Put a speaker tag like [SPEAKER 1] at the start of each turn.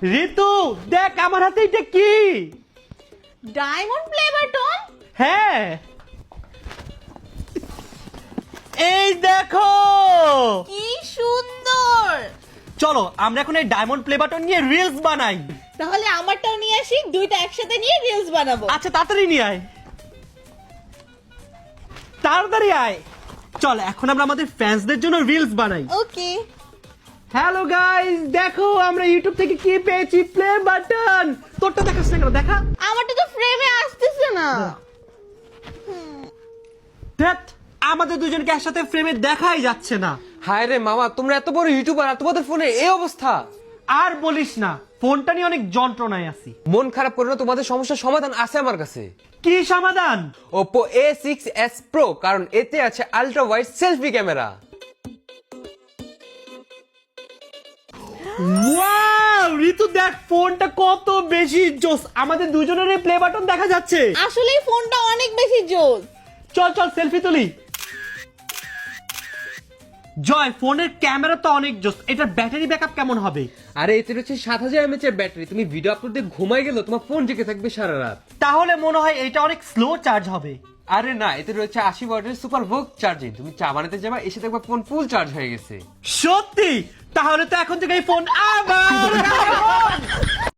[SPEAKER 1] ঋতু দেখ আমার হাতে এটা কি?
[SPEAKER 2] Diamond play button.
[SPEAKER 1] হ্যাঁ এই দেখো
[SPEAKER 2] কি সুন্দর।
[SPEAKER 1] চলো আমরা এখন এই ডায়মন্ড প্লে বাটন নিয়ে রিলস বানাই।
[SPEAKER 2] তাহলে আমারটাও নিয়ে আসি, দুইটা একসাথে নিয়ে রিলস বানাবো।
[SPEAKER 1] আচ্ছা তাড়াতাড়ি নিয়ে আয়, তাড়াতাড়ি আয়। চল এখন আমরা আমাদের ফ্যান্সদের জন্য রিলস বানাই।
[SPEAKER 2] ওকে।
[SPEAKER 1] হ্যালো গাইস, দেখো আমরা ইউটিউব থেকে কি পেয়েছি, প্লে বাটন। তোরটা দেখাস না কেন? দেখা।
[SPEAKER 2] আমারটা তো ফ্রেমে আসতেছে না।
[SPEAKER 1] ধ্যাৎ, আমাদের দুজনকে একসাথে ফ্রেমে দেখাই যাচ্ছে না।
[SPEAKER 3] হায় রে মামা, তোমরা এত বড় ইউটিউবার আর তোমাদের ফোনে এই অবস্থা।
[SPEAKER 1] আর বলিস না, ফোনটা নিয়ে অনেক যন্ত্রণায় আছি।
[SPEAKER 3] মন খারাপ করে না, তোমাদের সমস্যার সমাধান আছে আমার কাছে।
[SPEAKER 1] কি সমাধান?
[SPEAKER 3] Oppo A6s Pro, কারণ এতে আছে ultra wide selfie camera.
[SPEAKER 1] Wow Ritu দেখ ফোনটা কত বেশি জোস, আমাদের দুজনের প্লে বাটন দেখা যাচ্ছে।
[SPEAKER 2] আসলেই ফোনটা অনেক বেশি জোস।
[SPEAKER 1] চল চল সেলফি তুলি। জয়, ফোনের ক্যামেরা তো অনেক জোস, এটার ব্যাটারি ব্যাকআপ কেমন হবে?
[SPEAKER 3] আরে এতে রয়েছে 7000 mAh এর ব্যাটারি, তুমি ভিডিও আপলোড দিয়ে ঘুমাই গেলেও তোমার ফোন জেগে থাকবে সারা রাত।
[SPEAKER 1] তাহলে মনে হয় এটা অনেক স্লো চার্জ হবে।
[SPEAKER 3] আরে না, এতে রয়েছে 80 ওয়াটের সুপার ভোগ চার্জিং, তুমি চা বানাতে যাবা এসে দেখবা ফোন ফুল চার্জ হয়ে গেছে।
[SPEAKER 1] সত্যি? তাহলে তো এখন থেকে এই ফোন আবার